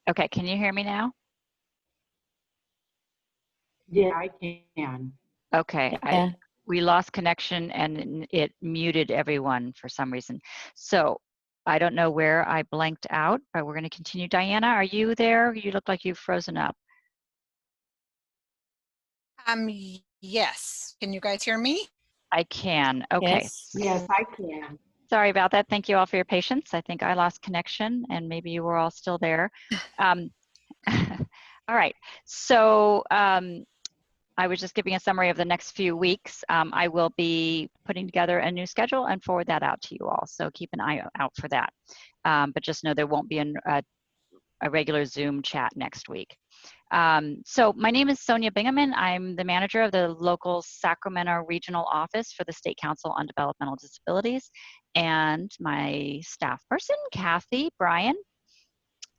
Okay, can you hear me now? Yeah, I can. Okay, Yeah. we lost connection and it muted everyone for some reason. So I don't know where I blanked out, but we're going to continue. Diana, are you there? You look like you've frozen up. Yes. Can you guys hear me? I can. Okay. Yes. Yes, I can. Sorry about that. Thank you all for your patience. I think I lost connection and maybe you were all still there. All right. So I was just giving a summary of the next few weeks. I will be putting together a new schedule and forward that out to you all. So keep an eye out for that. But just know there won't be a regular Zoom chat next week. So my name is Sonia Bingaman. I'm the manager of the local Sacramento Regional Office for the State Council on Developmental Disabilities. And my staff person, Kathy Bryan.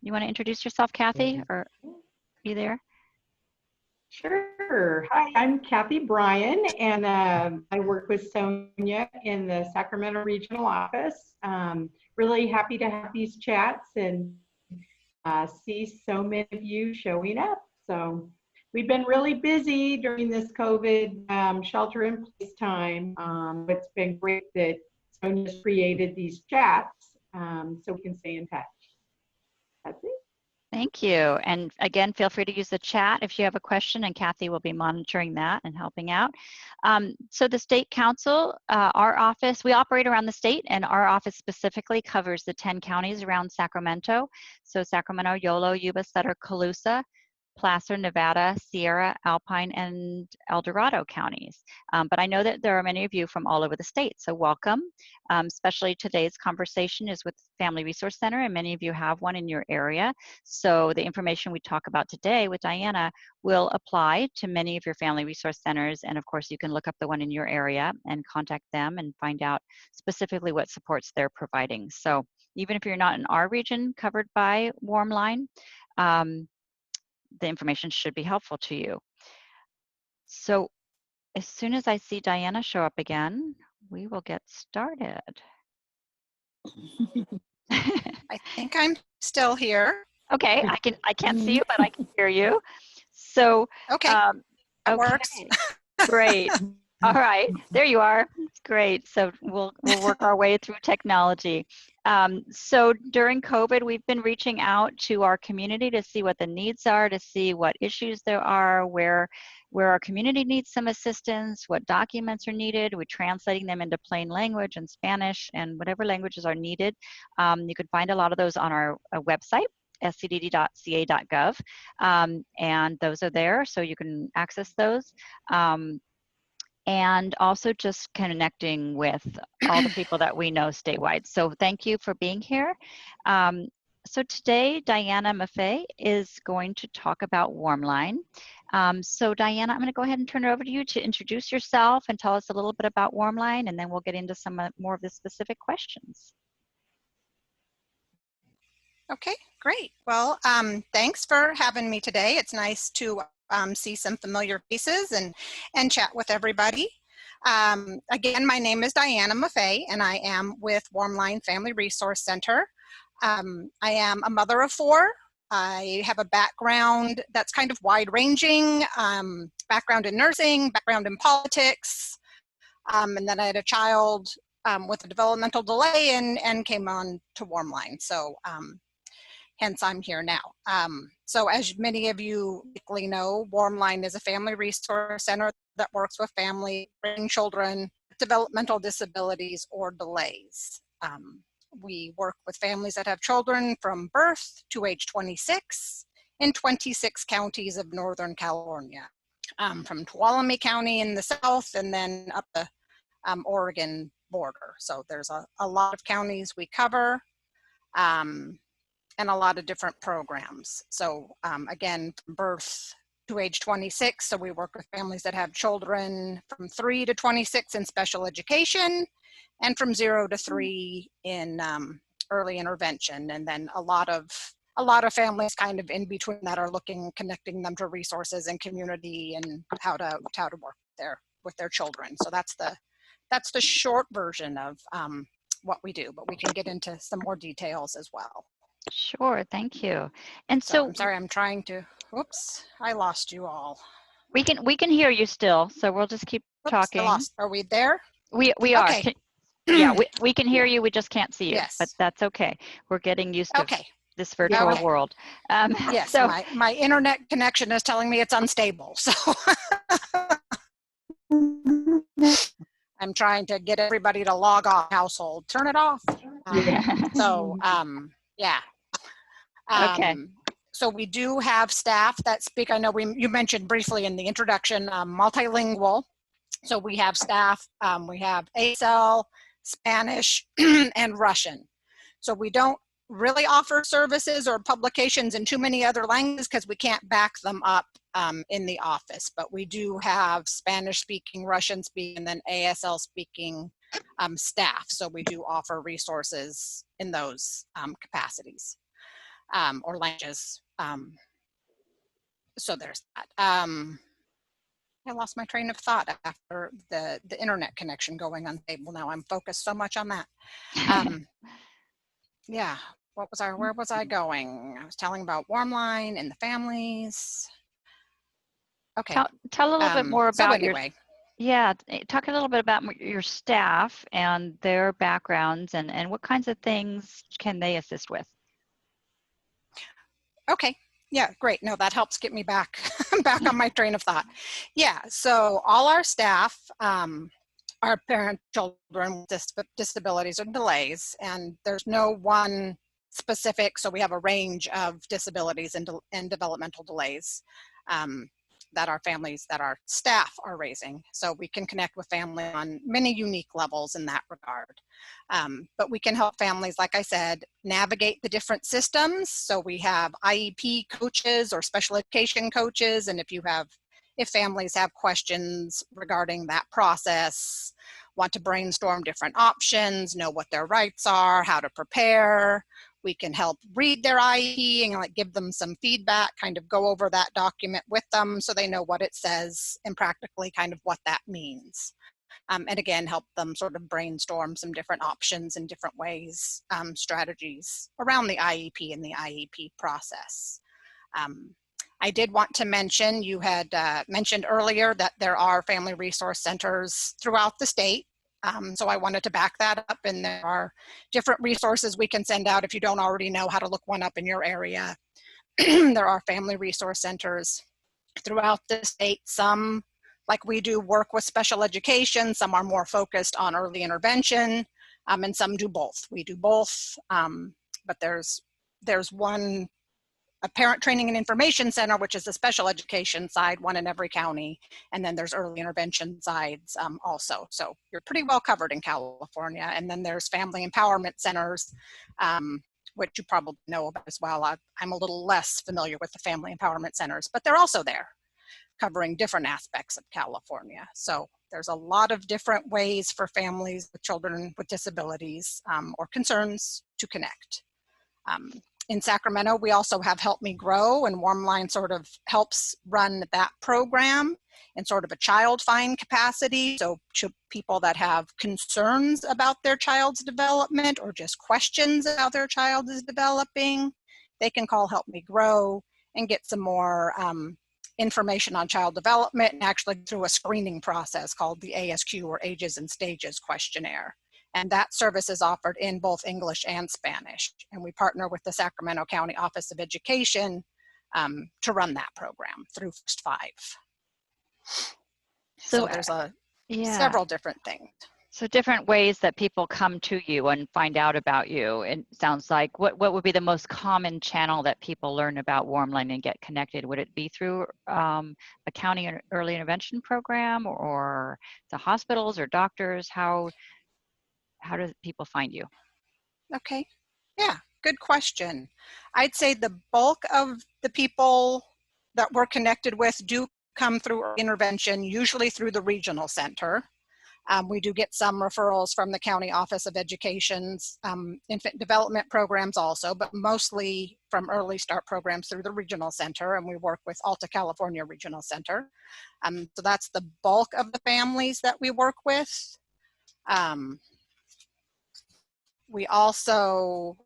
You want to introduce yourself, Kathy, or are you there? Sure. Hi, I'm Kathy Bryan, and I work with Sonia in the Sacramento Regional Office. Really happy to have these chats and see so many of you showing up. So we've been really busy during this COVID shelter in place time. It's been great that Sonia's created these chats so we can stay in touch. That's it. Thank you. And again, feel free to use the chat if you have a question, and Kathy will be monitoring that and helping out. So the State Council, our office, we operate around the state, and our office specifically covers the 10 counties around Sacramento. So Sacramento, Yolo, Yuba, Sutter, Colusa, Placer, Nevada, Sierra, Alpine, and El Dorado counties. But I know that there are many of you from all over the state, so welcome. Especially today's conversation is with Family Resource Center, and many of you have one in your area. So the information we talk about today with Diana will apply to many of your Family Resource Centers, and of course you can look up the one in your area and contact them and find out specifically what supports they're providing. So even if you're not in our region covered by Warmline, the information should be helpful to you. So as soon as I see Diana show up again, we will get started. I think I'm still here. Okay, I can't see you, but I can hear you. So Okay, that works. Great. All right, there you are. Great. So we'll work our way through technology. So during COVID, we've been reaching out to our community to see what the needs are, to see what issues there are, where our community needs some assistance, what documents are needed. We're translating them into plain language and Spanish and whatever languages are needed. You can find a lot of those on our website, scdd.ca.gov, and those are there, so you can access those. And also just connecting with all the people that we know statewide. So thank you for being here. So today, Diana Maffei is going to talk about Warmline. So Diana, I'm going to go ahead and turn it over to you to introduce yourself and tell us a little bit about Warmline, and then we'll get into some more of the specific questions. Okay, great. Well, thanks for having me today. It's nice to see some familiar faces and chat with everybody. Again, my name is Diana Maffei, and I am with Warmline Family Resource Center. I am a mother of 4. I have a background that's kind of wide-ranging, background in nursing, background in politics, and then I had a child with a developmental delay and came on to Warmline. So hence I'm here now. So as many of you likely know, Warmline is a family resource center that works with families and children with developmental disabilities or delays. We work with families that have children from birth to age 26 in 26 counties of Northern California, from Tuolumne County in the south and then up the Oregon border. So there's a lot of counties we cover. And a lot of different programs. So again, from birth to age 26, so we work with families that have children from 3 to 26 in special education, and from 0 to 3 in early intervention, and then a lot of families kind of in between that are connecting them to resources and community and how to work with their children. So that's the short version of what we do, but we can get into some more details as well. Sure, thank you. And So so I'm sorry, I'm trying to, whoops, I lost you all. we can hear you still, so we'll just keep Whoops, I talking. lost. Are we there? We are. Okay. Yeah, we can hear Yeah. you. We just can't see you, but Yes. that's okay. We're getting used to Okay. this Yeah. virtual world. Yes, So my internet connection is telling me it's unstable. So I'm trying to get everybody to log off household. Turn it off. Yeah. okay. So we do have staff that speak. I know you mentioned briefly in the introduction, multilingual. So we have staff, we have ASL, Spanish, and Russian. So we don't really offer services or publications in too many other languages because we can't back them up in the office. But we do have Spanish speaking, Russian speaking, and then ASL speaking staff. So we do offer resources in those capacities or languages. So there's that. I lost my train of thought after the internet connection going unstable. Now I'm focused so much on that. Yeah, where was I going? I was telling about Warmline and the families. Okay. Tell a little bit more So about anyway. talk a little bit about your staff and their backgrounds and what kinds of things can they assist with? Okay. Yeah, great. No, that helps get me back back on my train of thought. Yeah, so all our staff are parent children with disabilities or delays, and there's no one specific, so we have a range of disabilities and developmental delays that our staff are raising. So we can connect with family on many unique levels in that regard. But we can help families, like I said, navigate the different systems. So we have IEP coaches or special education coaches, and if families have questions regarding that process, want to brainstorm different options, know what their rights are, how to prepare, we can help read their IEP and like give them some feedback, kind of go over that document with them so they know what it says and practically kind of what that means. And again, help them sort of brainstorm some different options and different ways, strategies around the IEP and the IEP process. I did want to mention, you had mentioned earlier that there are family resource centers throughout the state. So I wanted to back that up, and there are different resources we can send out if you don't already know how to look one up in your area. There are family resource centers throughout the state. Some, like we do, work with special education. Some are more focused on early intervention, and some do both. We do both, but there's one, a parent training and information center, which is the special education side, one in every county. And then there's early intervention sides also. So you're pretty well covered in California. And then there's family empowerment centers, which you probably know about as well. I'm a little less familiar with the family empowerment centers, but they're also there covering different aspects of California. So there's a lot of different ways for families with children with disabilities or concerns to connect. In Sacramento, we also have Help Me Grow, and Warmline sort of helps run that program in sort of a child find capacity. So to people that have concerns about their child's development or just questions about how their child is developing, they can call Help Me Grow and get some more information on child development, and actually through a screening process called the ASQ, or Ages and Stages questionnaire. And that service is offered in both English and Spanish. And we partner with the Sacramento County Office of Education to run that program through First Five. So there's several different things. So different ways that people come to you and find out about you. It sounds like, what would be the most common channel that people learn about Warmline and get connected? Would it be through a county early intervention program, or the hospitals or doctors? How do people find you? Okay, yeah, good question. I'd say the bulk of the people that we're connected with do come through intervention, usually through the regional center. We do get some referrals from the County Office of Education's infant development programs also, but mostly from early start programs through the regional center, and we work with Alta California Regional Center. So that's the bulk of the families that we work with. We also,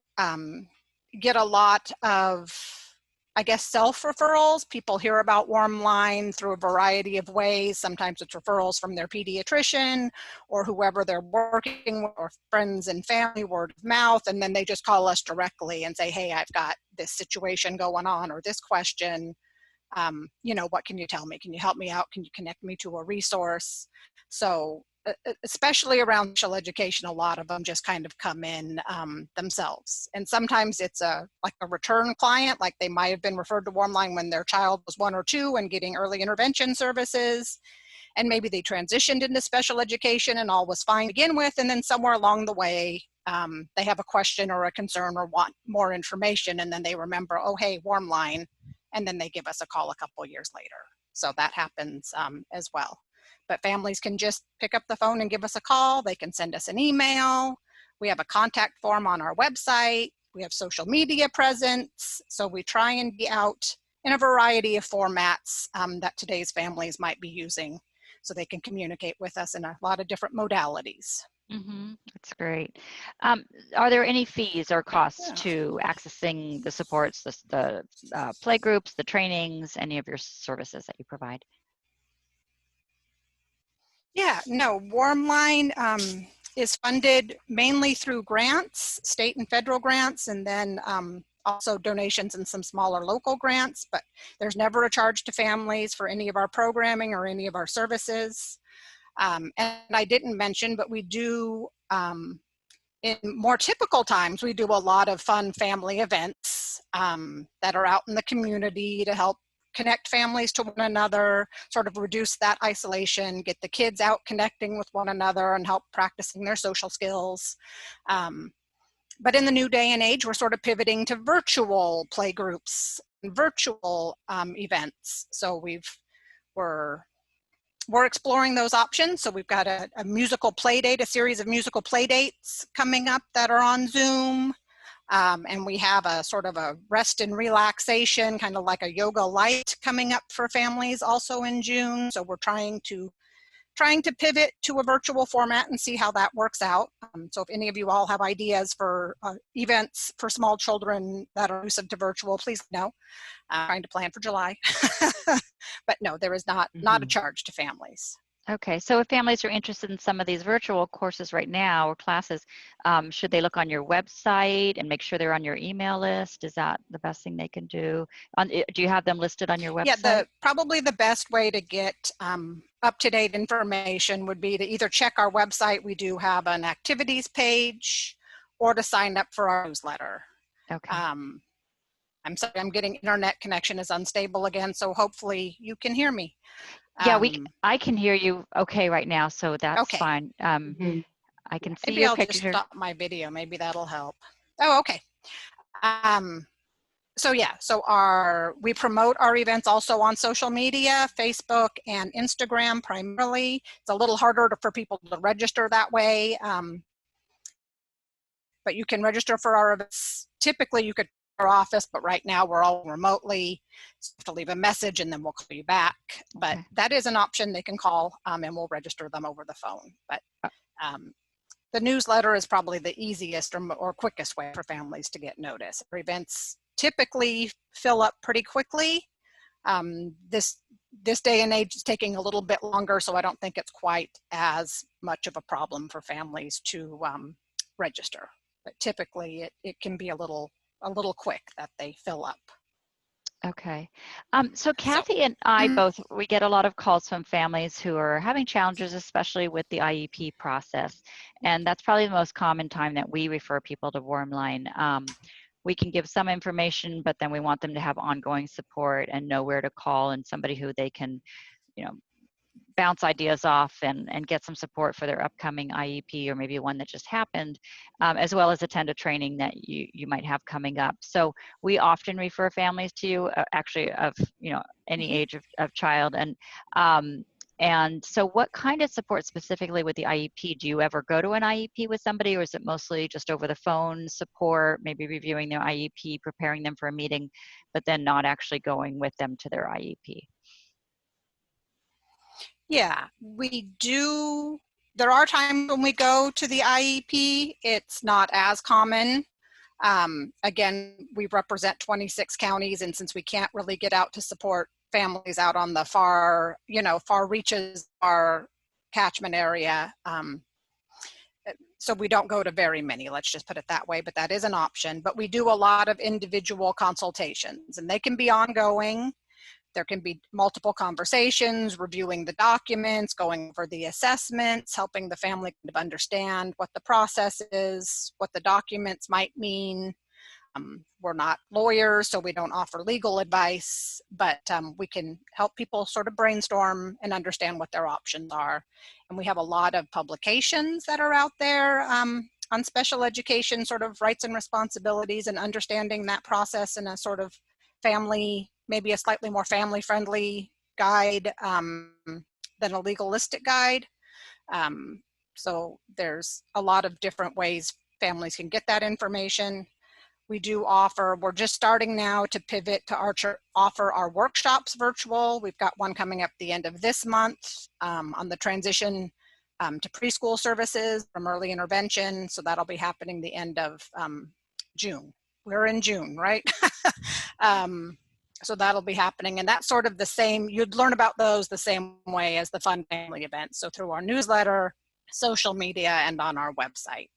get a lot of, I guess, self-referrals. People hear about Warmline through a variety of ways. Sometimes it's referrals from their pediatrician or whoever they're working with, or friends and family, word of mouth, and then they just call us directly and say, hey, I've got this situation going on or this question. You know, what can you tell me? Can you help me out? Can you connect me to a resource? So especially around special education, a lot of them just kind of come in themselves. And sometimes it's like a return client, like they might have been referred to Warmline when their child was 1 or 2 and getting early intervention services. And maybe they transitioned into special education and all was fine to begin with. And then somewhere along the way, they have a question or a concern or want more information. And then they remember, oh, hey, Warmline. And then they give us a call a couple years later. So that happens as well. But families can just pick up the phone and give us a call. They can send us an email. We have a contact form on our website. We have social media presence. So we try and be out in a variety of formats that today's families might be using so they can communicate with us in a lot of different modalities. That's great. Are there any fees or costs to accessing the supports, the play groups, the trainings, any of your services that you provide? Yeah, no, Warmline is funded mainly through grants, state and federal grants, and then also donations and some smaller local grants, but there's never a charge to families for any of our programming or any of our services. And I didn't mention, but we do, in more typical times, we do a lot of fun family events that are out in the community to help connect families to one another, sort of reduce that isolation, get the kids out connecting with one another and help practicing their social skills. But in the new day and age, we're sort of pivoting to virtual play groups and virtual events. So we're exploring those options. So we've got a musical play date, a series of musical play dates coming up that are on Zoom. And we have a sort of a rest and relaxation, kind of like a yoga light coming up for families also in June. So we're trying to pivot to a virtual format and see how that works out. So if any of you all have ideas for events for small children that are conducive to virtual, please know. I'm trying to plan for July. But no, there is not a charge to families. Okay, so if families are interested in some of these virtual courses right now or classes, should they look on your website and make sure they're on your email list? Is that the best thing they can do? Do you have them listed on your website? Yeah, probably the best way to get up-to-date information would be to either check our website. We do have an activities page, or to sign up for our newsletter. Okay. I'm sorry, I'm getting internet connection is unstable again, so hopefully you can hear me. Yeah, I can hear you okay right now, so that's okay. fine. I can see maybe your I'll picture. Just stop my video. Maybe that'll help. Oh, okay. So yeah, we promote our events also on social media, Facebook and Instagram primarily. It's a little harder for people to register that way, but you can register for our events. Typically, you could our office, but right now we're all remotely, so you have to leave a message and then we'll call you back. But that is an option. They can call and we'll register them over the phone. But the newsletter is probably the easiest or quickest way for families to get notice. Our events typically fill up pretty quickly. This day and age is taking a little bit longer, so I don't think it's quite as much of a problem for families to register. But typically it can be a little quick that they fill up. Okay. So Kathy and I both, we get a lot of calls from families who are having challenges, especially with the IEP process. And that's probably the most common time that we refer people to Warmline. We can give some information, but then we want them to have ongoing support and know where to call and somebody who they can, bounce ideas off and get some support for their upcoming IEP or maybe one that just happened, as well as attend a training that you might have coming up. So we often refer families to you, actually of any age of child. And so what kind of support specifically with the IEP? Do you ever go to an IEP with somebody, or is it mostly just over the phone support, maybe reviewing their IEP, preparing them for a meeting, but then not actually going with them to their IEP? Yeah, we do. There are times when we go to the IEP. It's not as common. Again, we represent 26 counties, and since we can't really get out to support families out on the far, far reaches of our catchment area, so we don't go to very many, let's just put it that way, but that is an option. But we do a lot of individual consultations, and they can be ongoing. There can be multiple conversations, reviewing the documents, going over the assessments, helping the family kind of understand what the process is, what the documents might mean. We're not lawyers, so we don't offer legal advice, but we can help people sort of brainstorm and understand what their options are. And we have a lot of publications that are out there on special education sort of rights and responsibilities, and understanding that process in a sort of family, maybe a slightly more family-friendly guide than a legalistic guide. So there's a lot of different ways families can get that information. We do offer, we're just starting now to pivot to offer our workshops virtual. We've got one coming up the end of this month on the transition to preschool services from early intervention. So that'll be happening the end of June. We're in June, right? So that'll be happening, and that's sort of the same, you'd learn about those the same way as the Fun Family events. So through our newsletter, social media, and on our website.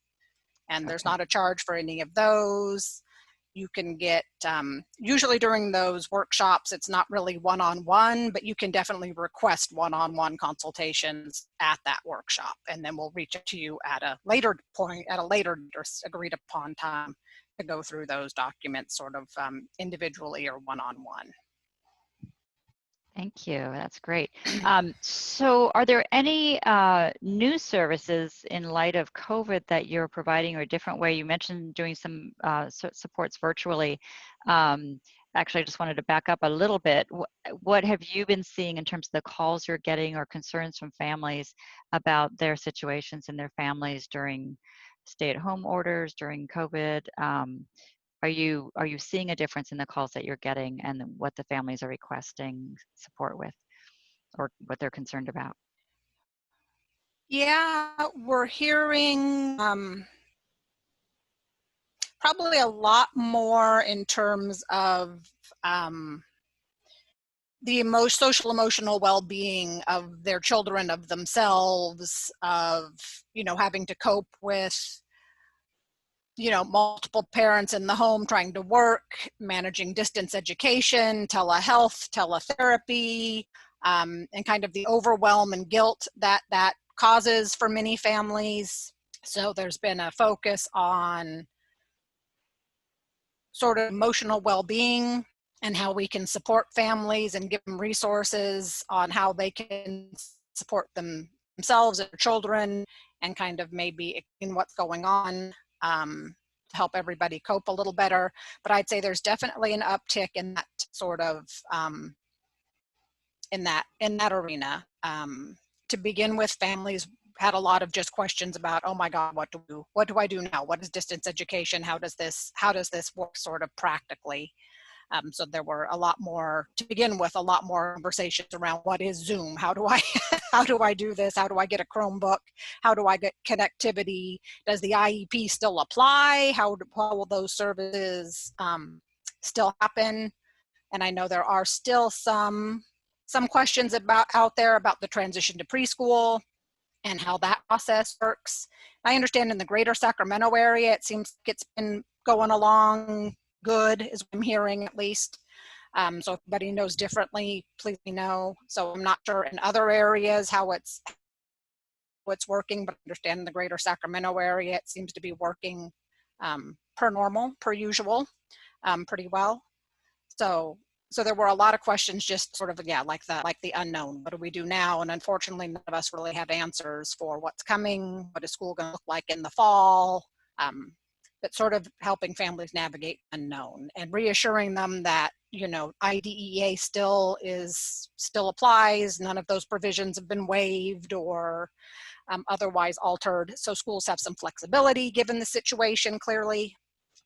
And there's not a charge for any of those. You can get, usually during those workshops, it's not really one-on-one, but you can definitely request one-on-one consultations at that workshop. And then we'll reach out to you at a later point, at a later agreed upon time to go through those documents sort of individually or one-on-one. Thank you. That's great. So are there any new services in light of COVID that you're providing, or a different way? You mentioned doing some supports virtually. Actually, I just wanted to back up a little bit. What have you been seeing in terms of the calls you're getting or concerns from families about their situations and their families during stay-at-home orders, during COVID? Are you seeing a difference in the calls that you're getting and what the families are requesting support with, or what they're concerned about? Yeah, we're hearing probably a lot more in terms of the social emotional well-being of their children, of themselves, of having to cope with multiple parents in the home trying to work, managing distance education, telehealth, teletherapy, and kind of the overwhelm and guilt that causes for many families. So there's been a focus on sort of emotional well-being and how we can support families and give them resources on how they can support themselves and their children, and kind of maybe in what's going on to help everybody cope a little better. But I'd say there's definitely an uptick in that sort of in that arena. To begin with, families had a lot of just questions about, oh my God, what do I do now? What is distance education? How does this work sort of practically? So there were a lot more, to begin with, a lot more conversations around what is Zoom? How do I do this? How do I get a Chromebook? How do I get connectivity? Does the IEP still apply? How will those services still happen? And I know there are still some questions out there about the transition to preschool and how that process works. I understand in the greater Sacramento area, it seems like it's been going along good, is what I'm hearing at least. So if anybody knows differently, please let me know. So I'm not sure in other areas how it's working, but I understand in the greater Sacramento area, it seems to be working per usual, pretty well. So there were a lot of questions, just sort of, yeah, like the unknown. What do we do now? And unfortunately, none of us really have answers for what's coming. What is school going to look like in the fall? But sort of helping families navigate unknown and reassuring them that, IDEA still applies. None of those provisions have been waived or otherwise altered. So schools have some flexibility given the situation clearly,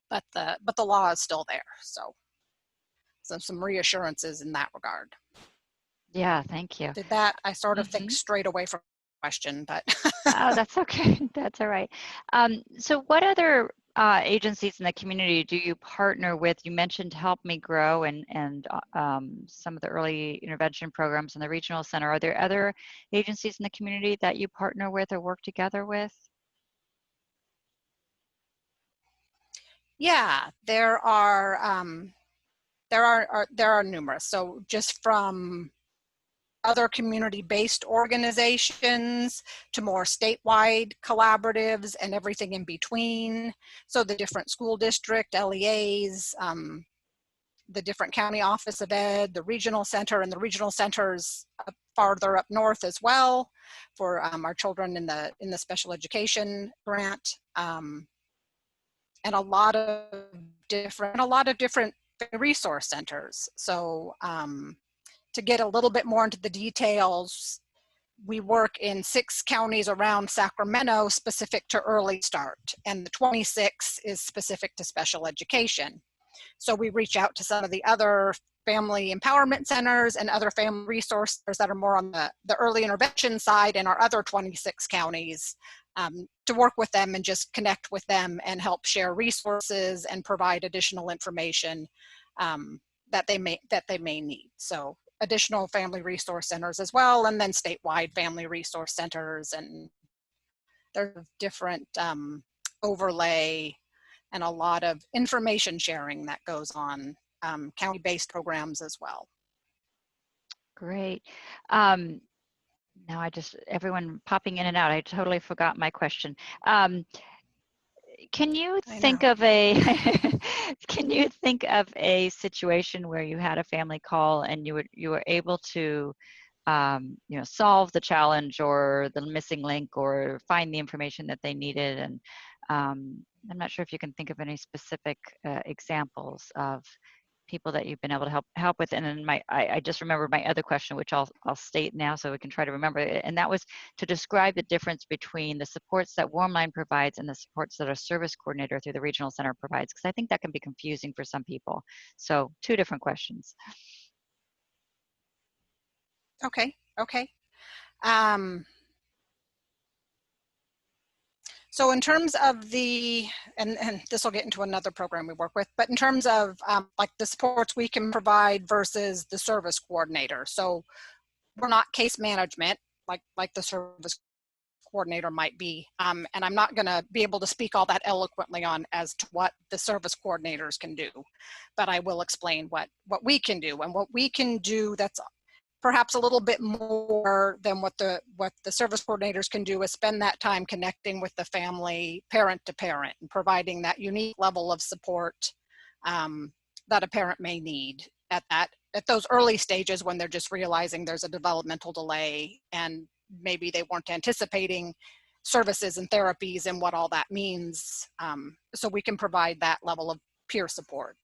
but the law is still there. So some reassurances in that regard. Yeah, thank you. Did that, I sort of think straight away from the question, but. Oh, that's okay. That's all right. So what other agencies in the community do you partner with? You mentioned Help Me Grow and some of the early intervention programs in the regional center. Are there other agencies in the community that you partner with or work together with? Yeah, there are numerous. So just from other community-based organizations to more statewide collaboratives and everything in between. So the different school district, LEAs, the different county office of ed, the regional center, and the regional centers farther up north as well for our children in the special education grant, and a lot of different resource centers. So to get a little bit more into the details, we work in 6 counties around Sacramento specific to Early Start, and the 26 is specific to special education. So we reach out to some of the other family empowerment centers and other family resource centers that are more on the early intervention side in our other 26 counties to work with them and just connect with them and help share resources and provide additional information that they may need. So additional family resource centers as well, and then statewide family resource centers, and there's different overlay and a lot of information sharing that goes on, county-based programs as well. Great. Now everyone popping in and out, I totally forgot my question. Can you think of can you think of a situation where you had a family call and you were able to solve the challenge or the missing link or find the information that they needed? And I'm not sure if you can think of any specific examples of people that you've been able to help with. And then I just remembered my other question, which I'll state now so we can try to remember it. And that was to describe the difference between the supports that Warmline provides and the supports that a service coordinator through the regional center provides, because I think that can be confusing for some people. So 2 different questions. Okay. So in terms of and this will get into another program we work with, but in terms of like the supports we can provide versus the service coordinator. So we're not case management like the service coordinator might be. And I'm not gonna be able to speak all that eloquently on as to what the service coordinators can do, but I will explain what we can do. And what we can do that's perhaps a little bit more than what the service coordinators can do is spend that time connecting with the family parent to parent and providing that unique level of support that a parent may need at those early stages when they're just realizing there's a developmental delay and maybe they weren't anticipating services and therapies and what all that means. So we can provide that level of peer support.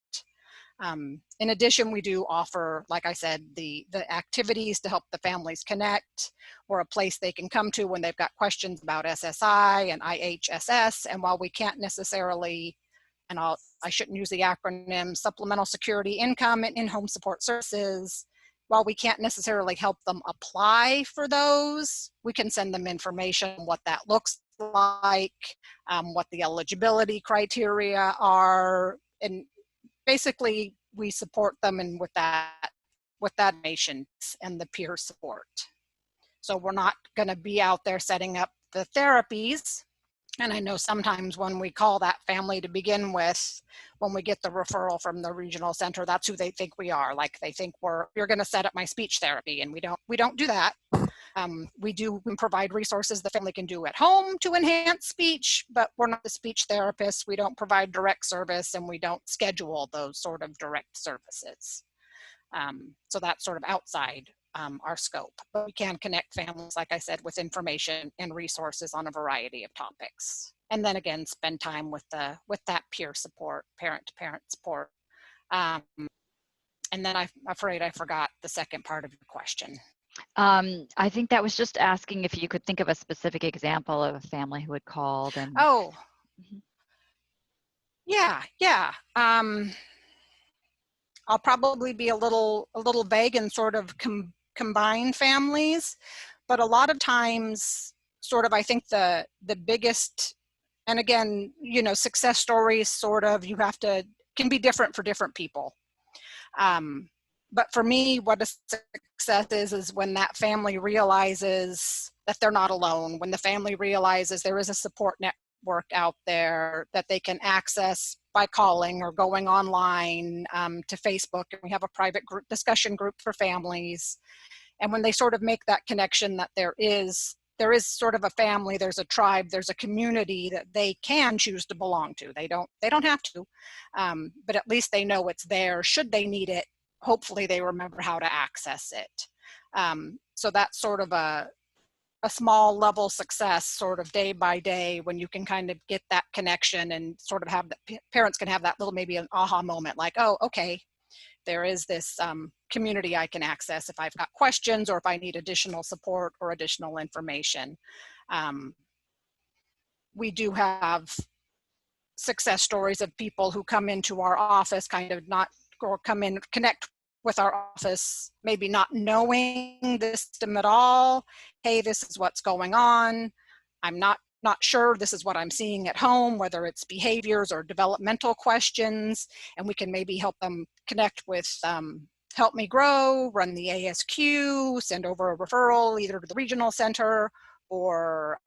In addition, we do offer, like I said, the activities to help the families connect, or a place they can come to when they've got questions about SSI and IHSS. And while we can't necessarily, and I shouldn't use the acronym, Supplemental Security Income and In-Home Support Services, while we can't necessarily help them apply for those, we can send them information on what that looks like, what the eligibility criteria are, and basically we support them and with that information and the peer support. So we're not going to be out there setting up the therapies. And I know sometimes when we call that family to begin with, when we get the referral from the regional center, that's who they think we are. Like they think you're going to set up my speech therapy, and we don't do that. We provide resources the family can do at home to enhance speech, but we're not the speech therapists. We don't provide direct service, and we don't schedule those sort of direct services. So that's sort of outside our scope, but we can connect families, like I said, with information and resources on a variety of topics. And then again, spend time with that peer support, parent-to-parent support. And then I'm afraid I forgot the second part of your question. I think that was just asking if you could think of a specific example of a family who had called. And yeah. I'll probably be a little vague and sort of combine families, but a lot of times, sort of, I think the biggest And again, you know, success stories sort of, can be different for different people. But for me, what a success is when that family realizes that they're not alone, when the family realizes there is a support network out there that they can access by calling or going online to Facebook. And we have a private group discussion group for families. And when they sort of make that connection that there is sort of a family, there's a tribe, there's a community that they can choose to belong to. They don't have to, but at least they know it's there. Should they need it, hopefully they remember how to access it. So that's sort of a small level success, sort of day by day, when you can kind of get that connection and sort of have the parents can have that little, maybe an aha moment, like, oh, okay, there is this community I can access if I've got questions or if I need additional support or additional information. We do have success stories of people who come into our office connect with our office, maybe not knowing the system at all. Hey, this is what's going on. I'm not sure, this is what I'm seeing at home, whether it's behaviors or developmental questions, and we can maybe help them connect with Help Me Grow, run the ASQ, send over a referral either to the regional center or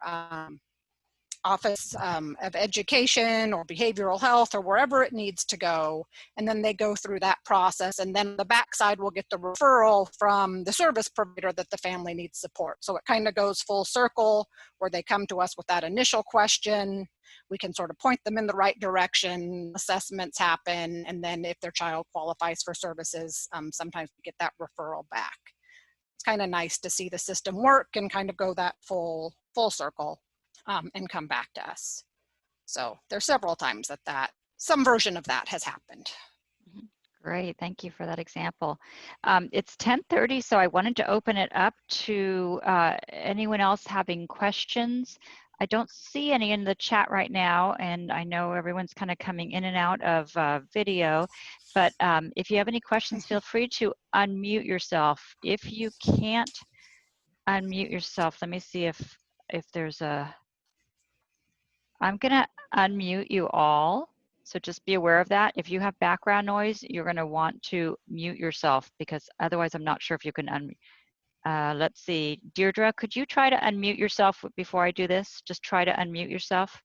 Office of Education or Behavioral Health or wherever it needs to go. And then they go through that process, and then the backside will get the referral from the service provider that the family needs support. So it kind of goes full circle, where they come to us with that initial question. We can sort of point them in the right direction, assessments happen, and then if their child qualifies for services, sometimes we get that referral back. It's kind of nice to see the system work and kind of go that full circle. And come back to us. So there's several times that some version of that has happened. Great, thank you for that example. It's 10:30, so I wanted to open it up to anyone else having questions. I don't see any in the chat right now, and I know everyone's kind of coming in and out of video, but if you have any questions, feel free to unmute yourself. If you can't unmute yourself, let me see if there's a, I'm gonna unmute you all, so just be aware of that. If you have background noise, you're gonna want to mute yourself, because otherwise I'm not sure if you can unmute. Let's see, Deirdre, could you try to unmute yourself before I do this? Just try to unmute yourself.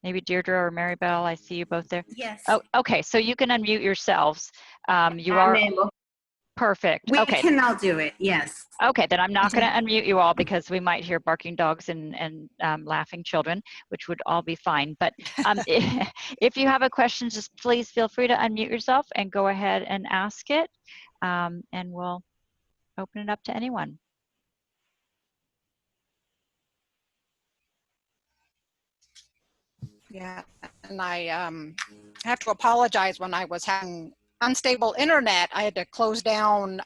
Maybe Deirdre or Maribel, I see you both there. Yes. Oh, okay, so you can unmute yourselves. You are able. Perfect. We okay. can all do it, yes. Okay, then I'm not going to unmute you all, because we might hear barking dogs and laughing children, which would all be fine. But if you have a question, just please feel free to unmute yourself and go ahead and ask it, and we'll open it up to anyone. Yeah, and I have to apologize. When I was having unstable internet, I had to close down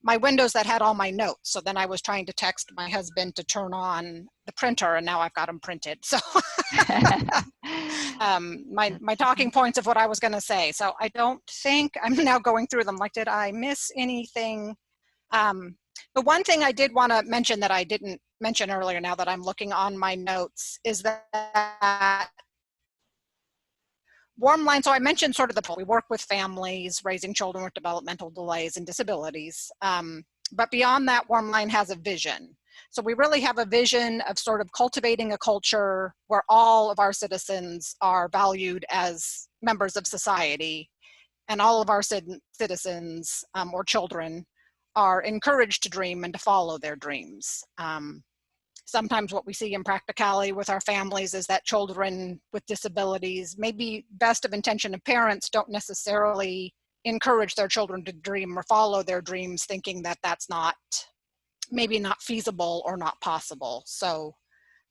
my windows that had all my notes. So then I was trying to text my husband to turn on the printer, and now I've got them printed. So my talking points of what I was going to say. So I don't think, I'm now going through them, like, did I miss anything? The one thing I did want to mention that I didn't mention earlier, now that I'm looking on my notes, is that Warmline, so I mentioned sort of we work with families raising children with developmental delays and disabilities. But beyond that, Warmline has a vision. So we really have a vision of sort of cultivating a culture where all of our citizens are valued as members of society, and all of our citizens or children are encouraged to dream and to follow their dreams. Sometimes what we see in practicality with our families is that children with disabilities, maybe best of intention of parents, don't necessarily encourage their children to dream or follow their dreams, thinking that that's not, maybe not feasible or not possible. So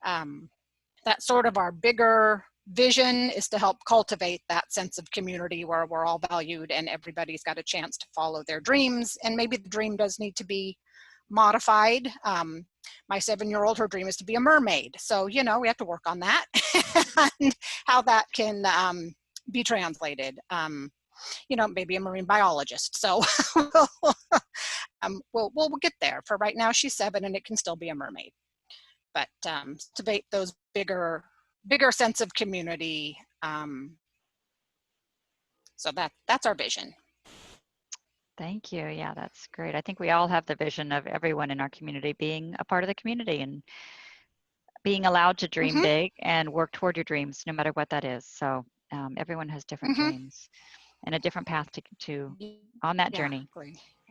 that's sort of our bigger vision, is to help cultivate that sense of community where we're all valued and everybody's got a chance to follow their dreams. And maybe the dream does need to be modified. My 7-year-old, her dream is to be a mermaid. So, you know, we have to work on that and how that can be translated. You know, maybe a marine biologist. So we'll get there. For right now, she's 7 and it can still be a mermaid. But cultivate those bigger bigger sense of community. So that's our vision. Thank you. Yeah, that's great. I think we all have the vision of everyone in our community being a part of the community and being allowed to dream Mm-hmm. big and work toward your dreams, no matter what that is. So everyone has different Mm-hmm. dreams and a different path to on that journey.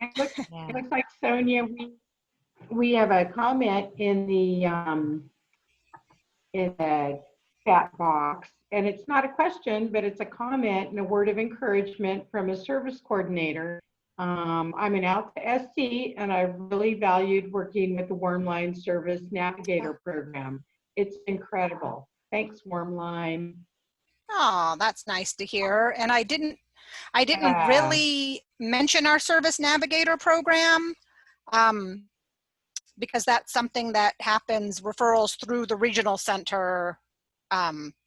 Exactly. It looks like, Sonia, we have a comment in the chat box, and it's not a question, but it's a comment and a word of encouragement from a service coordinator. I'm an Alta SC, and I really valued working with the Warmline Service Navigator program. It's incredible. Thanks, Warmline. Oh, that's nice to hear. And I didn't Yeah. really mention our Service Navigator program because that's something that happens, referrals through the regional center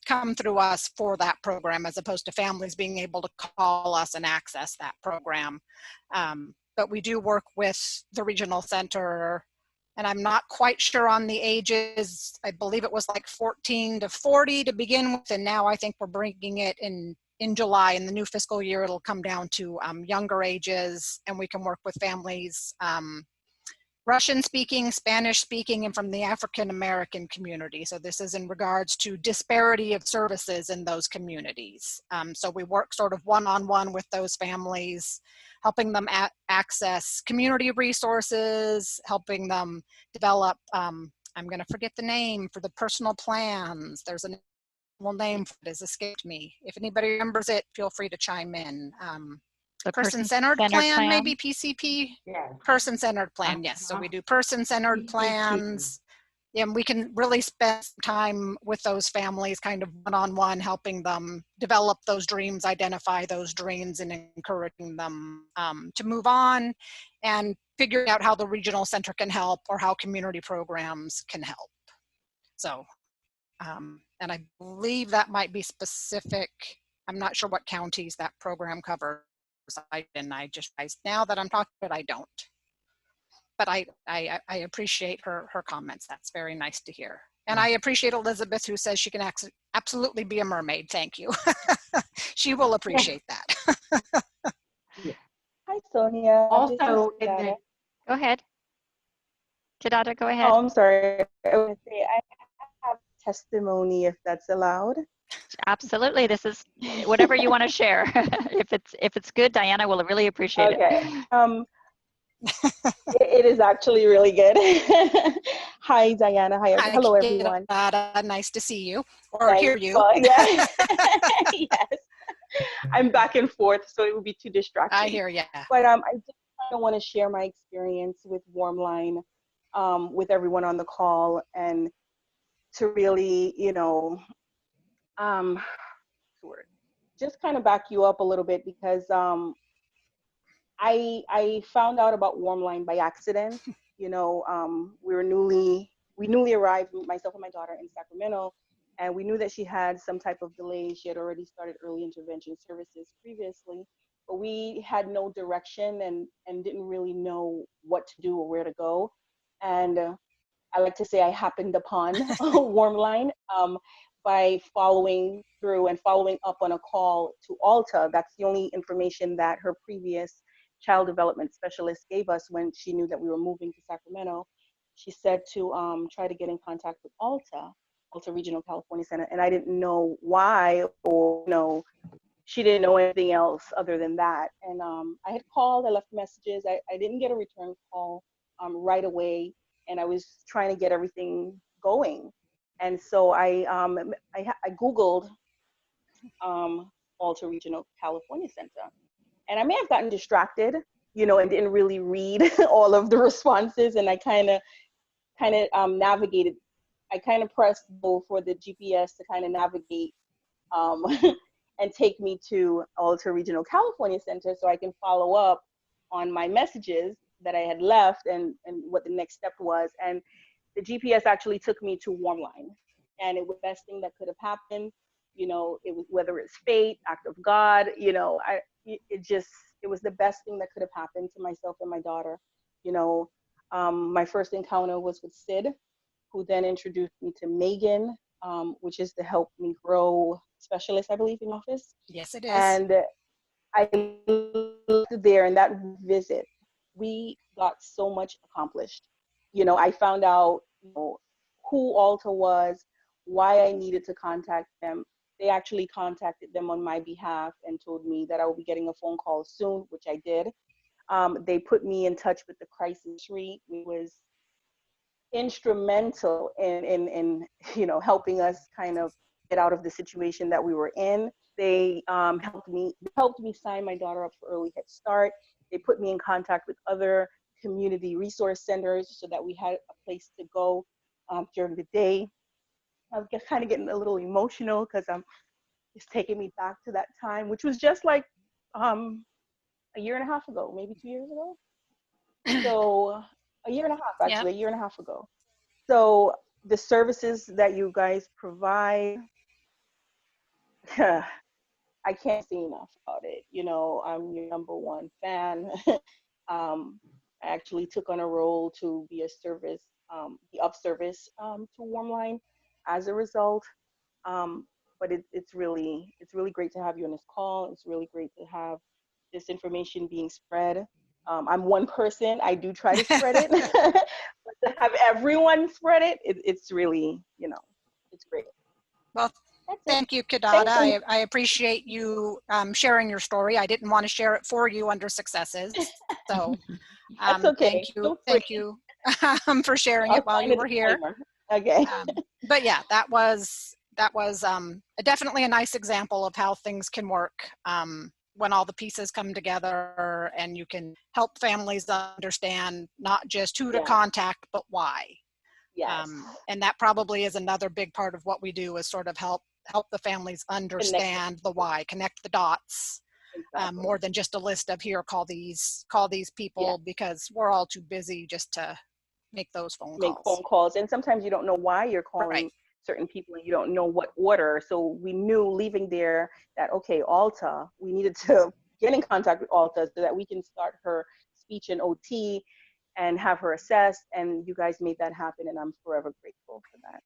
come through us for that program, as opposed to families being able to call us and access that program. But we do work with the regional center, and I'm not quite sure on the ages. I believe it was like 14 to 40 to begin with, and now I think we're bringing it in July. In the new fiscal year, it'll come down to younger ages, and we can work with families Russian speaking, Spanish speaking, and from the African American community. So this is in regards to disparity of services in those communities. So we work sort of one-on-one with those families, helping them access community resources, helping them develop, I'm gonna forget the name for the personal plans. There's a name for it, has escaped me. If anybody remembers it, feel free to chime in. The Person-centered plan, maybe PCP? Yeah. Person-centered plan, yes. So we do person-centered plans. And we can really spend time with those families kind of one-on-one, helping them develop those dreams, identify those dreams, and encouraging them to move on and figuring out how the regional center can help or how community programs can help. So, and I believe that might be specific. I'm not sure what counties that program covers. And I just realized now that I'm talking, but I don't. But I appreciate her comments. That's very nice to hear. And I appreciate Elizabeth, who says she can absolutely be a mermaid. Thank you. She will appreciate that. Hi, Sonia. Also, go ahead. Tadada, go ahead. Oh, I'm sorry. I would say I have testimony, if that's allowed. Absolutely. This is whatever you want to share. If it's good, Diana will really appreciate it. It is actually really good. Hi, Diana. Hi, hello, everyone. Nice to see you or hear you. Well, yeah. Yes. I'm back and forth, so it would be too distracting. I hear you. But I just kind of want to share my experience with Warmline with everyone on the call, and to really, just kind of back you up a little bit, because I found out about Warmline by accident. We newly arrived, myself and my daughter, in Sacramento, and we knew that she had some type of delay. She had already started early intervention services previously, but we had no direction and didn't really know what to do or where to go. And I like to say I happened upon Warmline by following through and following up on a call to Alta. That's the only information that her previous child development specialist gave us when she knew that we were moving to Sacramento. She said to try to get in contact with Alta Regional California Center, and I didn't know why, or she didn't know anything else other than that. And I had called, I left messages. I didn't get a return call right away, and I was trying to get everything going. And so I Googled Alta Regional California Center. And I may have gotten distracted, and didn't really read all of the responses. And I kind of navigated. I kind of pressed go for the GPS to kind of navigate and take me to Alta Regional California Center, so I can follow up on my messages that I had left and what the next step was. And the GPS actually took me to Warmline, and it was the best thing that could have happened. It was, whether it's fate, act of God, it was the best thing that could have happened to myself and my daughter. My first encounter was with Sid, who then introduced me to Megan, which is the Help Me Grow specialist, I believe, in office. Yes, it is. And I lived there, and that visit, we got so much accomplished. You know, I found out, you know, who Alta was, why I needed to contact them. They actually contacted them on my behalf and told me that I will be getting a phone call soon, which I did. They put me in touch with the crisis suite, which was instrumental in you know, helping us kind of get out of the situation that we were in. They helped me sign my daughter up for early Head Start. They put me in contact with other community resource centers so that we had a place to go during the day. I was kind of getting a little emotional because it's taking me back to that time, which was just like a year and a half ago, maybe 2 years ago. So a year and a half, actually, Yep. a year and a half ago. So the services that you guys provide, I can't say enough about it. You know, I'm your #1 fan. I actually took on a role to be a service, the up service to Warmline as a result. But it's really great to have you on this call. It's really great to have this information being spread. I'm one person. I do try to spread it, but to have everyone spread it, it's really, you know, it's great. Well, That's it. thank you, Thanks. Kidada. I appreciate you sharing your story. I didn't want to share it for you under successes. So That's okay. thank you. Feel Thank free. you for sharing I'll it while find you a were here. disclaimer. Okay. But yeah, that was definitely a nice example of how things can work when all the pieces come together and you can help families understand not just who to Yeah. contact, but why. Yes. And that probably is another big part of what we do, is sort of help the families understand the why, connect the dots. Exactly. More than just a list of, here, call these people, because we're all too busy just to make those phone Make calls. phone calls, and sometimes you don't know why you're calling Right. certain people, and you don't know what order. So we knew leaving there that, okay, Alta, we needed to get in contact with Alta so that we can start her speech and OT and have her assessed, and you guys made that happen, and I'm forever grateful for that.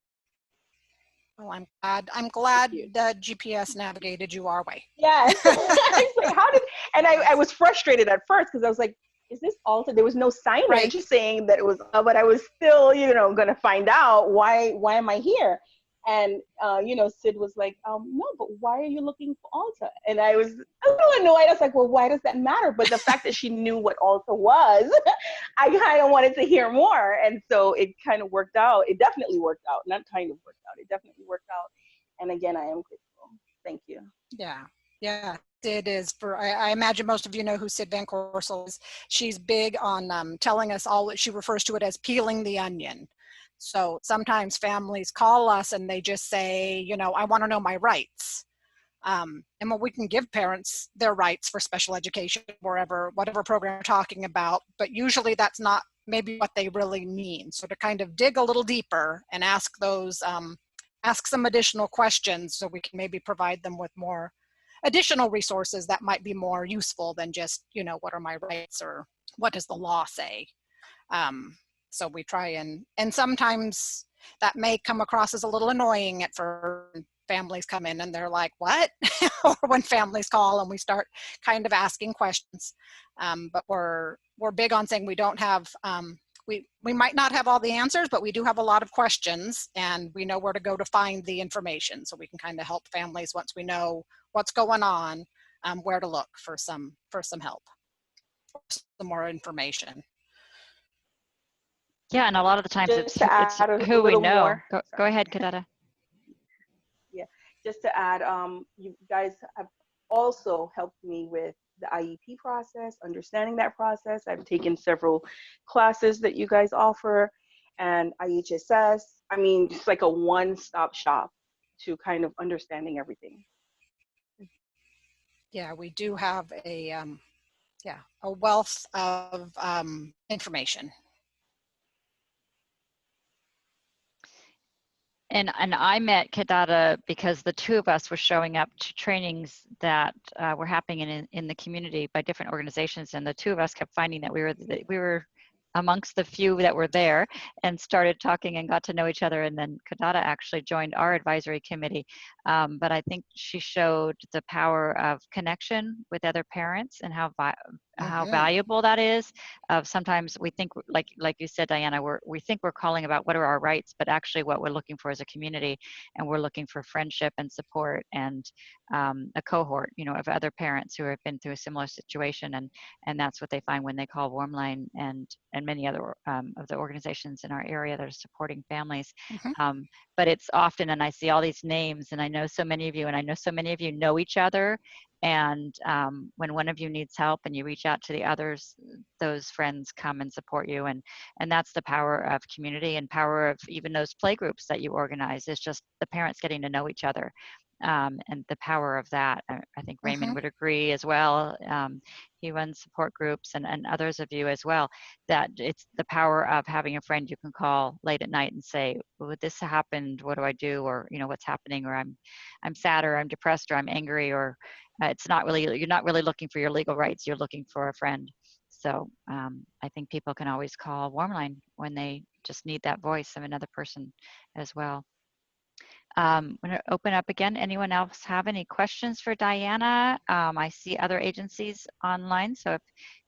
Well, I'm glad you. that GPS navigated you our way. Yes. I was like, how did, and I was frustrated at first because I was like, is this Alta? There was no signage Right. saying that it was, but I was still, you know, going to find out why am I here? And, you know, Sid was like, no, but why are you looking for Alta? And I was a little annoyed. I was like, well, why does that matter? But the fact that she knew what Alta was, I kind of wanted to hear more. And so it kind of worked out. It definitely worked out. Not kind of worked out. It definitely worked out. And again, I am grateful. Thank you. Yeah. Sid is, I imagine most of you know who Sid Van Corsel is. She's big on telling us all, she refers to it as peeling the onion. So sometimes families call us and they just say, you know, I want to know my rights. And well, we can give parents their rights for special education, whatever program we're talking about, but usually that's not maybe what they really mean. So to kind of dig a little deeper and ask those, ask some additional questions so we can maybe provide them with more additional resources that might be more useful than just, you know, what are my rights or what does the law say? So we try and sometimes that may come across as a little annoying at first. Families come in and they're like, what? Or when families call and we start kind of asking questions. But we're big on saying we don't have, we might not have all the answers, but we do have a lot of questions and we know where to go to find the information. So we can kind of help families once we know what's going on, where to look for some help, some more information. Yeah, and a lot of the times Just it's to add a who we little know. more. Go ahead, Kidada. Yeah, just to add, you guys have also helped me with the IEP process, understanding that process. I've taken several classes that you guys offer, and IHSS. I mean, it's like a one-stop shop to kind of understanding everything. Yeah, we do have a wealth of information. And I met Kidada because the two of us were showing up to trainings that were happening in the community by different organizations, and the two of us kept finding that we were amongst the few that were there and started talking and got to know each other. And then Kadada actually joined our advisory committee. But I think she showed the power of connection with other parents and how valuable that is. Sometimes we think, like you said, Diana, we think we're calling about what are our rights, but actually what we're looking for is a community, and we're looking for friendship and support and a cohort, of other parents who have been through a similar situation. And that's what they find when they call Warmline and many other of the organizations in our area that are supporting families. But it's often, and I see all these names, and I know so many of you, and I know so many of you know each other. And when one of you needs help and you reach out to the others, those friends come and support you. And that's the power of community and power of even those play groups that you organize. Is just the parents getting to know each other. And the power of that. I think Raymond would agree as well. He runs support groups and others of you as well, that it's the power of having a friend you can call late at night and say, well, this happened, what do I do? Or, what's happening? Or I'm sad, or I'm depressed, or I'm angry, or you're not really looking for your legal rights, you're looking for a friend. So I think people can always call Warmline when they just need that voice of another person as well. I'm going to open up again. Anyone else have any questions for Diana? I see other agencies online, so if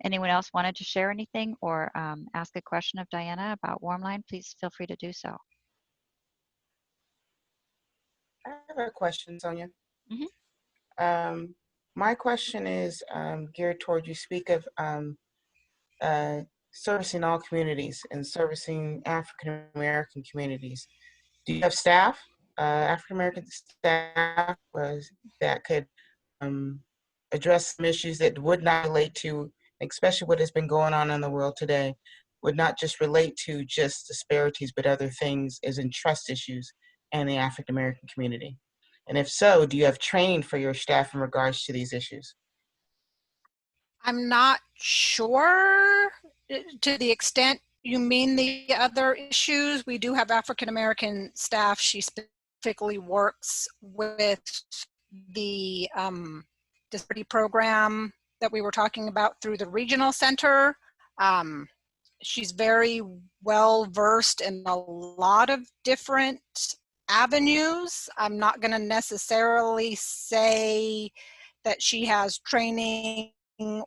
anyone else wanted to share anything or ask a question of Diana about Warmline, please feel free to do so. I have a question, Sonia. My question is geared toward, you speak of servicing all communities and servicing African American communities. Do you have staff, African American staff, that could address some issues that would not relate to, especially what has been going on in the world today, would not just relate to just disparities, but other things as in trust issues and the African American community? And if so, do you have training for your staff in regards to these issues? I'm not sure to the extent you mean the other issues. We do have African American staff. She specifically works with the disability program that we were talking about through the regional center. She's very well versed in a lot of different avenues. I'm not going to necessarily say that she has training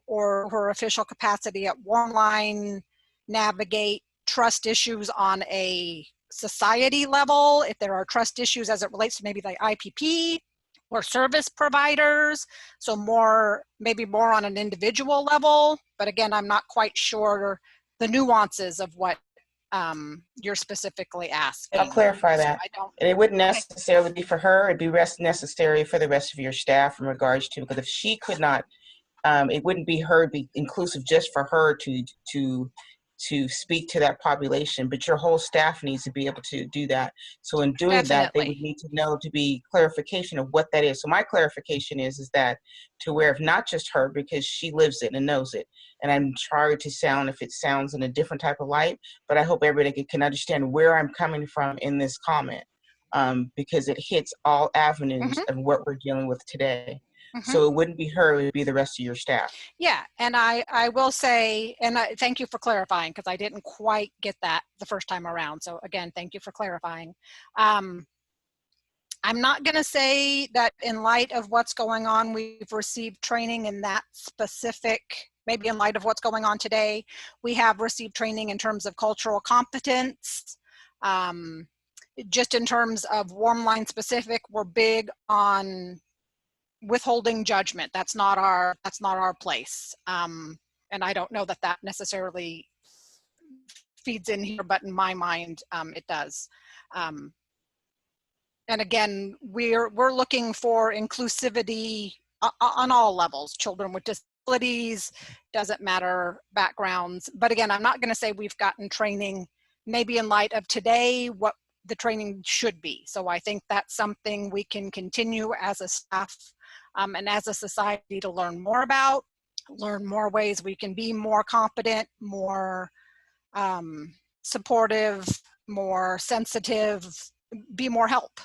or her official capacity at Warmline navigate trust issues on a society level. If there are trust issues as it relates to maybe the IPP or service providers, so maybe more on an individual level. But again, I'm not quite sure the nuances of what you're specifically asking. I'll clarify that. And it wouldn't necessarily be for her, it'd be necessary for the rest of your staff in regards to, because if she could not, it wouldn't be inclusive just for her to speak to that population, but your whole staff needs to be able to do that. So in doing that, they would need to know, to be clarification of what that is. So my clarification is that to where, if not just her, because she lives it and knows it, and I'm trying to sound, if it sounds in a different type of light, but I hope everybody can understand where I'm coming from in this comment, because it hits all avenues of what we're dealing with today. So it wouldn't be her, it would be the rest of your staff. Yeah, and I will say, and thank you for clarifying, because I didn't quite get that the first time around. So again, thank you for clarifying. I'm not going to say that in light of what's going on, we've received training in that specific, maybe in light of what's going on today, we have received training in terms of cultural competence. Just in terms of Warmline specific, we're big on withholding judgment. That's not our place. And I don't know that necessarily feeds in here, but in my mind, it does. And again, we're looking for inclusivity on all levels. Children with disabilities, doesn't matter backgrounds. But again, I'm not going to say we've gotten training, maybe in light of today, what the training should be. So I think that's something we can continue as a staff and as a society to learn more about, learn more ways we can be more competent, more supportive, more sensitive, be more help.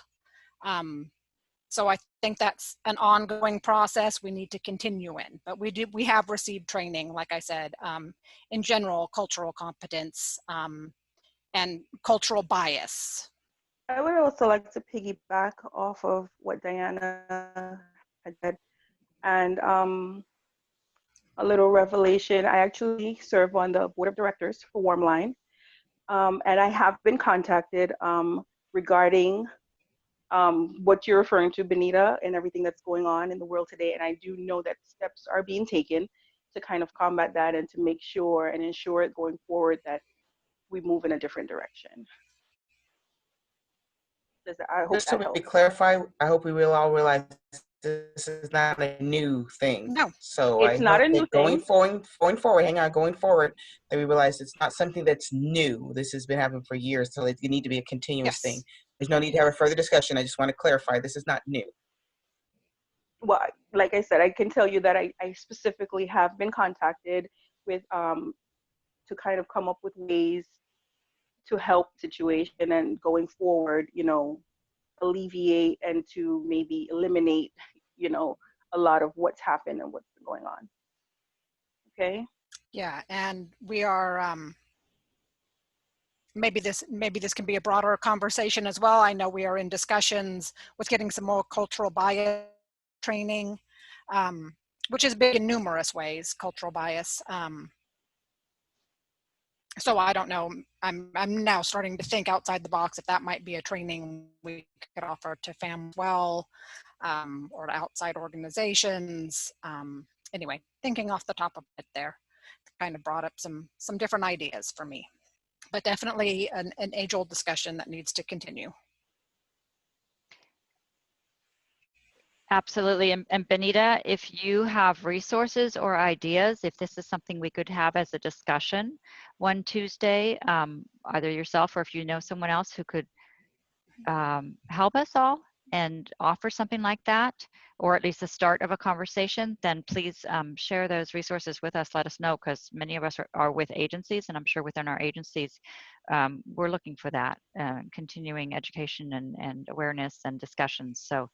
So I think that's an ongoing process we need to continue in, but we have received training, like I said, in general cultural competence and cultural bias. I would also like to piggyback off of what Diana had said, and a little revelation. I actually serve on the board of directors for Warmline, and I have been contacted regarding what you're referring to, Benita, and everything that's going on in the world today. And I do know that steps are being taken to kind of combat that and to make sure and ensure it going forward that we move in a different direction. I hope Just so that we helps. clarify, I hope we will all realize this is not a new thing. No, So it's I not hope a new that going thing. forward, hang on, going forward, that we realize it's not something that's new. This has been happening for years, so it need to be a continuous thing. yes. There's no need to have a further discussion. I just want to clarify, this is not new. Well, like I said, I can tell you that I specifically have been contacted with to kind of come up with ways to help the situation and going forward, you know, alleviate and to maybe eliminate, you know, a lot of what's happened and what's been going on. Okay. Yeah, and we are maybe this can be a broader conversation as well. I know we are in discussions with getting some more cultural bias training, which is big in numerous ways, cultural bias. So I don't know, I'm now starting to think outside the box if that might be a training we could offer to families well, or to outside organizations. Anyway, thinking off the top of it there, kind of brought up some different ideas for me, but definitely an age-old discussion that needs to continue. Absolutely. And Benita, if you have resources or ideas, if this is something we could have as a discussion one Tuesday, either yourself or if you know someone else who could help us all and offer something like that, or at least the start of a conversation, then please share those resources with us. Let us know, because many of us are with agencies, and I'm sure within our agencies, we're looking for that continuing education and awareness and discussions. So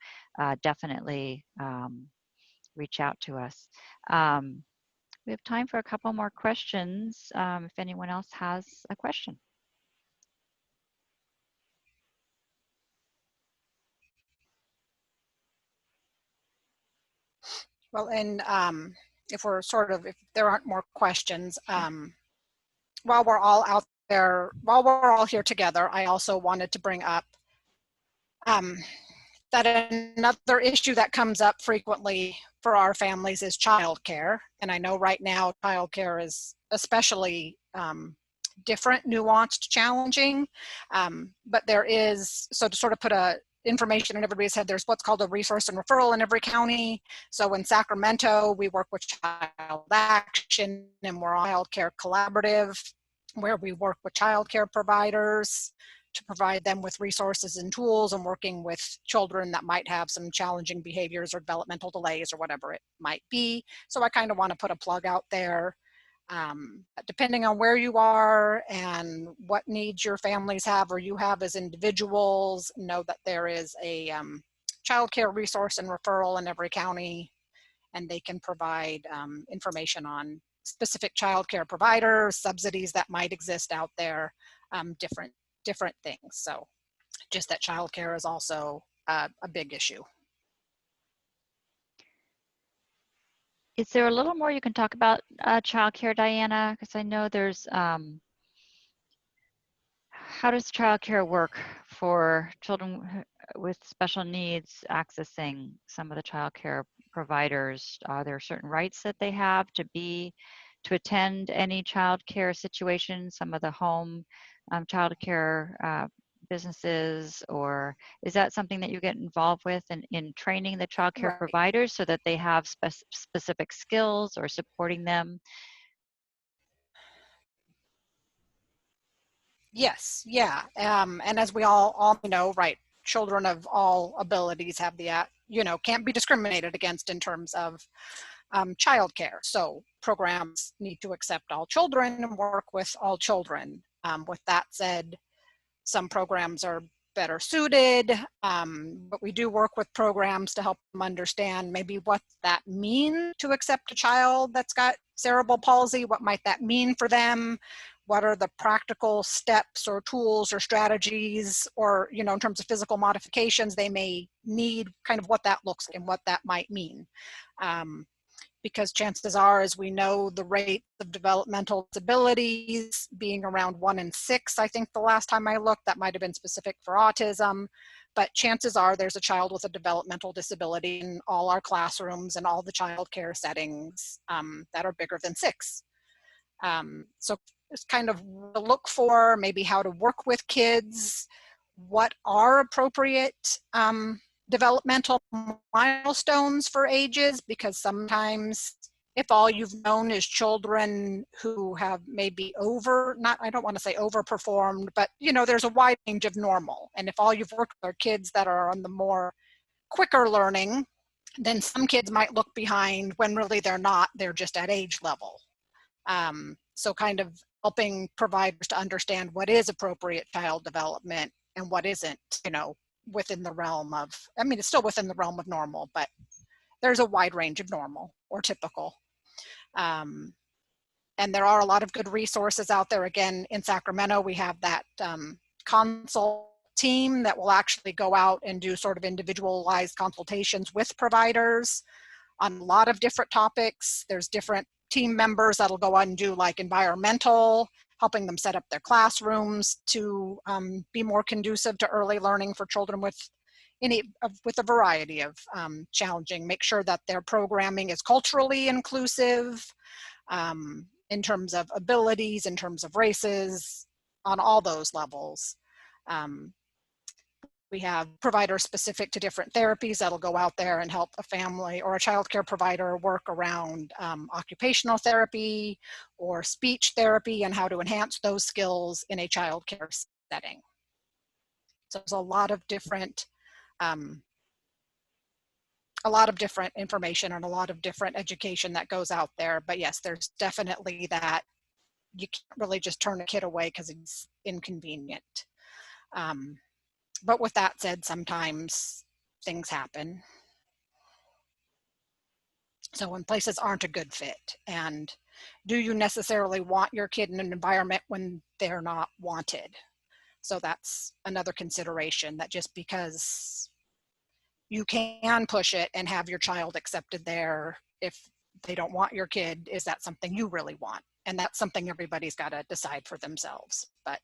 definitely reach out to us. We have time for a couple more questions if anyone else has a question. Well, and if there aren't more questions, while we're all out there, while we're all here together, I also wanted to bring up that another issue that comes up frequently for our families is childcare. And I know right now childcare is especially different, nuanced, challenging, but there is, so to sort of put information in everybody's head, there's what's called a resource and referral in every county. So in Sacramento, we work with Child Action, and we're on Child Care Collaborative, where we work with child care providers to provide them with resources and tools, and working with children that might have some challenging behaviors or developmental delays or whatever it might be. So I kind of want to put a plug out there. Depending on where you are and what needs your families have or you have as individuals, know that there is a child care resource and referral in every county, and they can provide information on specific child care providers, subsidies that might exist out there, different things. So just that child care is also a big issue. Is there a little more you can talk about childcare, Diana? Because I know there's, how does childcare work for children with special needs accessing some of the childcare providers? Are there certain rights that they have to attend any childcare situation, some of the home childcare businesses, or is that something that you get involved with in training the child care providers so that they have specific skills, or supporting them? Yes, yeah, and as we all know, right, children of all abilities have can't be discriminated against in terms of childcare. So programs need to accept all children and work with all children. With that said, some programs are better suited, but we do work with programs to help them understand maybe what that means to accept a child that's got cerebral palsy. What might that mean for them? What are the practical steps or tools or strategies, or, you know, in terms of physical modifications they may need, kind of what that looks like and what that might mean. Because chances are, as we know, the rate of developmental disabilities being around 1 in 6, I think the last time I looked, that might have been specific for autism, but chances are there's a child with a developmental disability in all our classrooms and all the child care settings that are bigger than 6. So it's kind of to look for, maybe how to work with kids, what are appropriate developmental milestones for ages, because sometimes if all you've known is children who have maybe I don't want to say overperformed, but you know, there's a wide range of normal. And if all you've worked with are kids that are on the more quicker learning, then some kids might look behind when really they're not, they're just at age level. So kind of helping providers to understand what is appropriate child development and what isn't, you know, within the realm of, I mean, it's still within the realm of normal, but there's a wide range of normal or typical. And there are a lot of good resources out there. Again, in Sacramento, we have that consult team that will actually go out and do sort of individualized consultations with providers on a lot of different topics. There's different team members that'll go on and do like environmental, helping them set up their classrooms to be more conducive to early learning for children with a variety of challenging. Make sure that their programming is culturally inclusive in terms of abilities, in terms of races, on all those levels. We have providers specific to different therapies that'll go out there and help a family or a child care provider work around occupational therapy or speech therapy and how to enhance those skills in a child care setting. So there's a lot of different information and a lot of different education that goes out there. But yes, there's definitely that you can't really just turn a kid away because it's inconvenient. But with that said, sometimes things happen. So when places aren't a good fit, and do you necessarily want your kid in an environment when they're not wanted? So that's another consideration, that just because you can push it and have your child accepted there, if they don't want your kid, is that something you really want? And that's something everybody's got to decide for themselves. But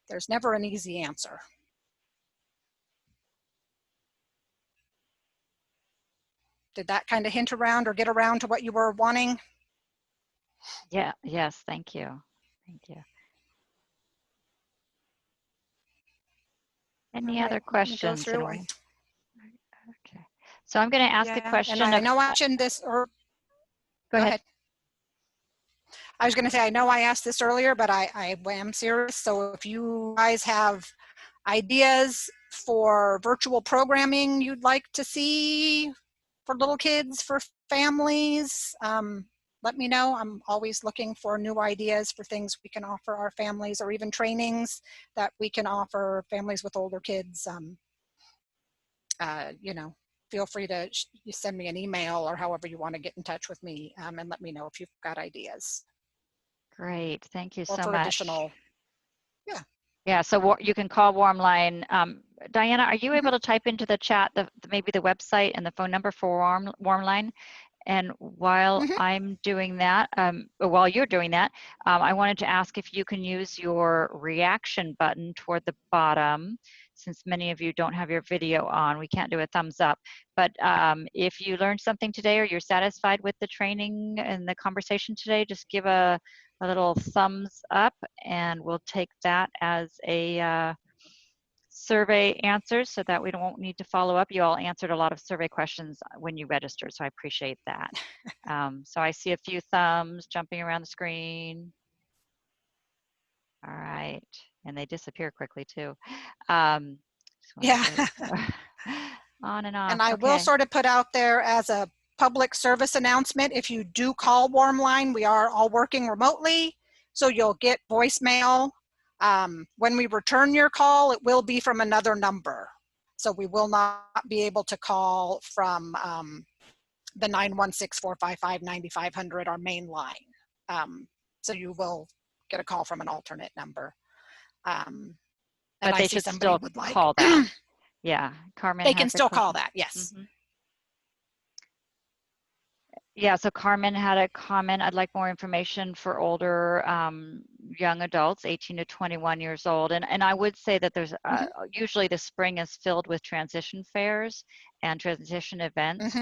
there's never an easy answer. Did that kind of hint around or get around to what you were wanting? Yeah, yes, thank you. Thank you. Any other questions? Okay. So I'm going to ask a question. And I know I mentioned this, or go ahead. I was going to say, I know I asked this earlier, but I am serious. So if you guys have ideas for virtual programming you'd like to see for little kids, for families, let me know. I'm always looking for new ideas for things we can offer our families, or even trainings that we can offer families with older kids. You know, feel free to send me an email or however you want to get in touch with me, and let me know if you've got ideas. Great, thank you so for much. Additional, yeah, so you can call Warmline. Diana, are you able to type into the chat maybe the website and the phone number for Warmline? And while I'm doing that, while you're doing that, I wanted to ask if you can use your reaction button toward the bottom. Since many of you don't have your video on, we can't do a thumbs up. But if you learned something today, or you're satisfied with the training and the conversation today, just give a little thumbs up, and we'll take that as a survey answers, so that we won't need to follow up. You all answered a lot of survey questions when you registered, so I appreciate that. So I see a few thumbs jumping around the screen. All right, and they disappear quickly too. Yeah. On and off. And I will sort of put out there as a public service announcement, if you do call Warmline, we are all working remotely, so you'll get voicemail When we return your call, it will be from another number. So we will not be able to call from the 916-455-9500, our main line. So you will get a call from an alternate number. And But I they see should somebody still would like. call that. Yeah, Carmen They can has a still call question. that, yes. Mhm. Yeah, so Carmen had a comment. I'd like more information for older young adults, 18 to 21 years old. And I would say that there's usually the spring is filled with transition fairs and transition events.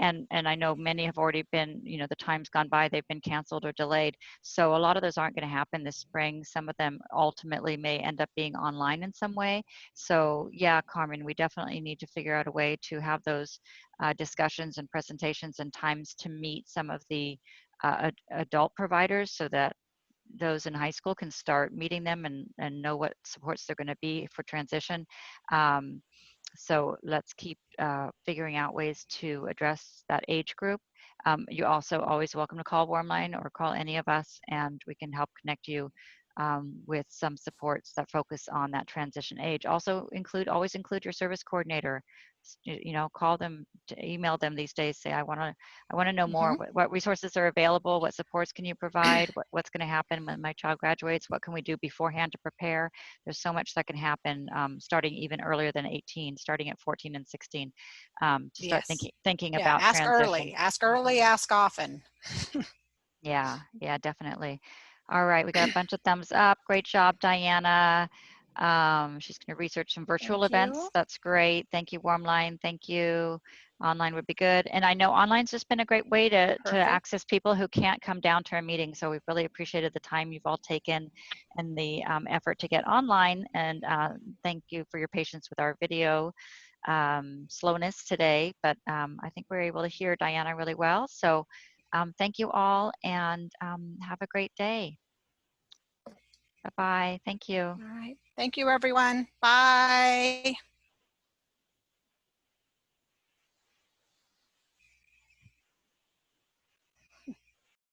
And I know many have already been, you know, the time's gone by, they've been canceled or delayed. So a lot of those aren't going to happen this spring. Some of them ultimately may end up being online in some way. So yeah, Carmen, we definitely need to figure out a way to have those discussions and presentations and times to meet some of the adult providers so that those in high school can start meeting them and know what supports they're going to be for transition. So let's keep figuring out ways to address that age group. You're also always welcome to call Warmline or call any of us, and we can help connect you with some supports that focus on that transition age. Also always include your service coordinator. You know, call them, email them these days. Say, I want to know more. What resources are available? What supports can you provide? What's going to happen when my child graduates? What can we do beforehand to prepare? There's so much that can happen starting even earlier than 18, starting at 14 and 16, to start thinking about ask transition. ask early, ask often. Yeah, definitely. All right, we got a bunch of thumbs up. Great job, Diana. She's going to research some virtual events. That's great. Thank you, Warmline. Thank you. Online would be good. And I know online's just been a great way to access people who can't come down to our meeting. So we've really appreciated the time you've all taken and the effort to get online. And thank you for your patience with our video slowness today. But I think we were able to hear Diana really well. So thank you all, and have a great day. Bye-bye. Thank you. All right. Thank you, everyone. Bye.